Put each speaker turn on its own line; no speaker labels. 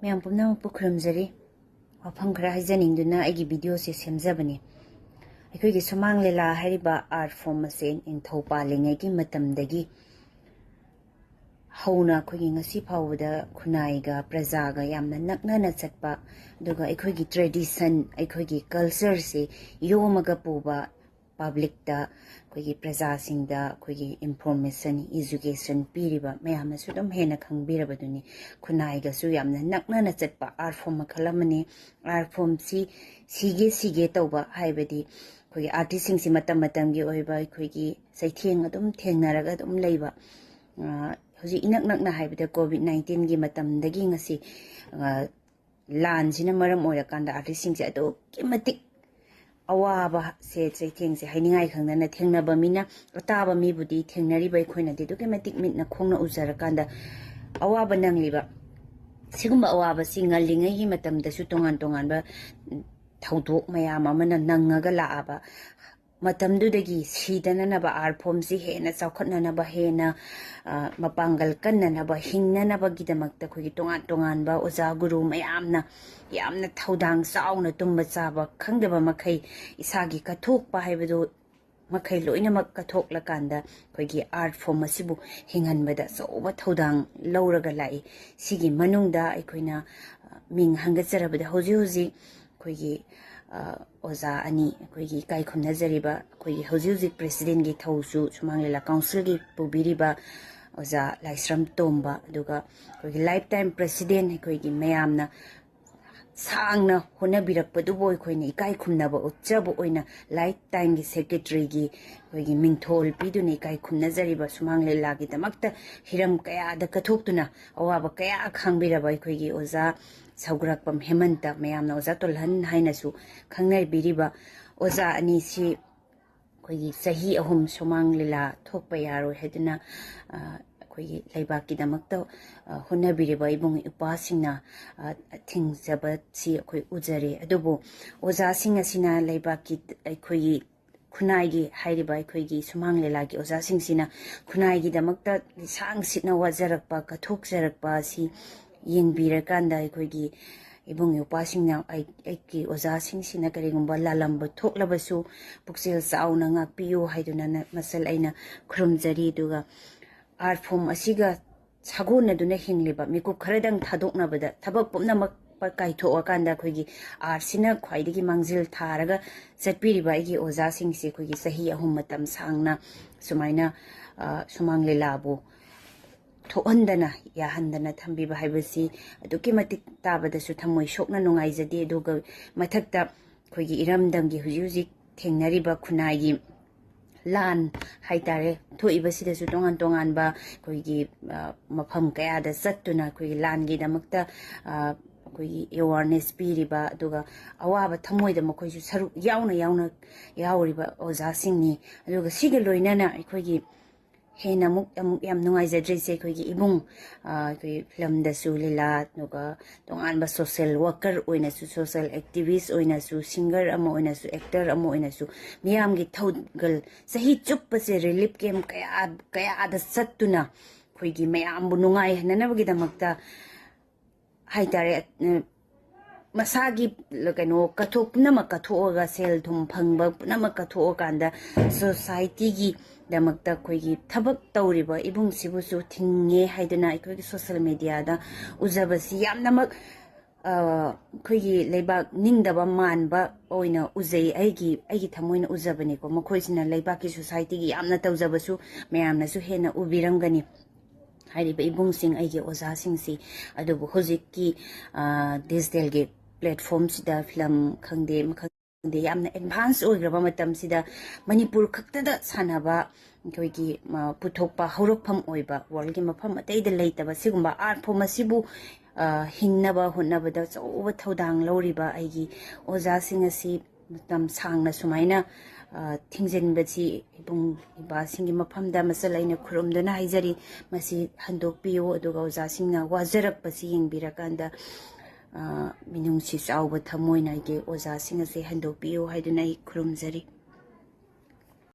Ma'am पुनमक खुरमजरी वफम खरा हाइजनिंगदुना आइगी video से सेमजबनी अखोइगी सुमांग लीला हारिबा art form से निंथौ पालिंगैगी मतमदगी हौना अखोइगी ngasi फावदा खुनाइगा प्रजागा यामना नकनना चटपा दुगा अखोइगी ट्रेडिशन अखोइगी कल्चर से योमगा पुबा पब्लिक दा अखोइगी प्रजा सिंगदा अखोइगी इंफॉर्मेशन एजुकेशन पीरिबा मैम सुदम हेना खंगबिरबदुनी खुनाइगा सु यामना नकनना चटपा आर्ट फॉर्म मखलमने आर्ट फॉर्म सिगे तौबा हाइबदी अखोइगी आर्टिस्ट सिंग सि मतम मतमगी ओइबा अखोइगी सैथेंग अदुम थेंगनारगा अदुम लैबा हजी इनक नकना हाइबदा कोविड-19 की मतमदगी ngasi लान सिना मरम ओइरकांदा आर्टिस्ट सिंग से अदुकी मतिक अवाबा से चैथेंग से हाइनिंगाइ खंगना थेंगनाबा मिना अताबा मिबुदी थेंगनारिबा अखोइना दिदुके मतिक मिटना खोंगना उजरकांदा अवाबा नंगलिबा सिगुम्बा अवाबा सिंगलिंगैगी मतमदसु तोंगान तोंगानबा थौदोक मयाम अमना नंगगा लाआबा मतमदुदगी सीदननबा आर्ट फॉर्म से हेना चौखटननबा हेना मपांगल कन्ननबा हिंगननबा गिदमक्ता खोगी तोंगान तोंगानबा ओजा गुरु मयामना यामना थौदांग चाउना तुम्बा चाबा खंगदबा मखै इसागी कथोकपा हाइबदो मखै लोइनमक कथोकलकांदा खोगी आर्ट फॉर्म असिबु हिंगनबदा चौबा थौदांग लौरगा लाई सिगी मनुंगदा अखोइना मिंग हंगचरबदा होजी होजी खोगी ओजा अनि खोगी काई खुमनजरिबा खोगी होजी होजी प्रेसिडेंट की थौसु सुमांग लीला काउंसिल की पुबिरिबा ओजा लाइस्रम तोंबा दुगा खोगी लाइफ टाइम प्रेसिडेंट खोगी मयामना सांगना होनबिरकपदुबो खोइना इकाई खुमनबा उच्चबो ओइना लाइफ टाइम की सेक्रेटरी की खोगी मिंथोल पिदुनी इकाई खुमनजरिबा सुमांग लीला की दमक्ता हिरम कयादा कथोक्तुना अवाबा कया खांगबिरबा खोगी ओजा सौग्रकपम हेमंत मयामना ओजा तोलहन हाइनसु खंगनबिरिबा ओजा अनिसी खोगी सही अहुम सुमांग लीला थोकपा यारोय हेदुना खोगी लैबाकी दमक्ता होनबिरिबा इबुंग इपासिंगना थिंगजबसी खोई उजरे अदुबो ओजा सिंग असिना लैबाकी खोगी खुनाइगी हाइरिबा खोगी सुमांग लीला की ओजा सिंगसिना खुनाइगी दमक्ता सांग सिना वाजरकपा कथोकजरकपा सि येंबिरकांदा खोगी इबुंग इपासिंगना आइकी ओजा सिंगसिना करिगुंबा लालंब थोकलबसु पुक्सेल चाउना ngakpiyo haiduna masal aina khurumjari duga art form असिगा सागोनदुना हिंगलिबा मिकु खरदंग थादोकनबदा थबक पुमनमक काइथोअकांदा खोगी आर्ट सिना ख्वाइदगी मांगजिल थारगा चटपिरिबा आइगी ओजा सिंगसे खोगी सही अहुम मतम सांगना सुमाइना सुमांग लीलाबो थोहंदना याहंदना थंबिबा हाइबसी अदुकी मतिक ताबदसु थमोय सोकना नुंगाइजदे दुगा मथक्ता खोगी इरमदंगी हुजी हुजी थेंगनारिबा खुनाइगी लान हाइतारे थोइबसिदसु तोंगान तोंगानबा खोगी मफम कयादा चत्तुना खोगी लानगी दमक्ता खोगी अवेयरनेस पीरिबा दुगा अवाबा थमोइदा मखोइसु सरु याउना याउरिबा ओजासिंगनी दुगा सिगा लोइनाना खोगी हेना अमुक याम नुंगाइजद्रेसे खोगी इबुंग खोगी फिल्मदसु लीला दुगा तोंगानबा सोशल वर्कर ओइनासु सोशल एक्टिविस्ट ओइनासु सिंगर अमा ओइनासु एक्टर अमा ओइनासु मियामगी थौगल सही चुप्पसे रिलीफ केम कयादा चत्तुना खोगी मयामबु नुंगाइ हननबगी दमक्ता हाइतारे मसागी कनो कथोक पुनमक कथोगा सेल थुम फंगबा पुनमक कथोकांदा सोसाइटी की दमक्ता खोगी थबक तौरिबा इबुंग सिबुसु थिंगे हाइदना खोगी सोशल मीडिया दा उजबसी यामनमक खोगी लेबाक निंगदबा मानबा ओइना उजै आइगी थमोइना उजबनिको मखोइसिना लेबाकी सोसाइटी की यामना तौजबसु मयामनासु हेना उबिरंगनी हाइरिबा इबुंग सिंग आइगी ओजा सिंगसी अदुबु होजिककी डिजिटल के प्लेटफॉर्म सिदा फिल्म खंगदे मखंदे यामना एडवांस ओइग्रबा मतमसिदा मणिपुर खक्तदा सानबा खोगी पुथोकपा हौरकफम ओइबा वर्ल्ड की मफम अतैदा लेतबा सिगुंबा आर्ट फॉर्म असिबु हिंगनबा होनबदा चौबा थौदांग लौरिबा आइगी ओजा सिंग असि मतम सांगना सुमाइना थिंगजिनबसी इबुंग इबासिंगी मफमदा मसल आइना खुरुमदना हाइजरी मसी हंदोकपियो अदुगा ओजा सिंगना वाजरकपसी येंबिरकांदा मिनुंगसी चाउबा थमोइना आइगे ओजा सिंग असे हंदोकपियो हाइदुना खुरुमजरी।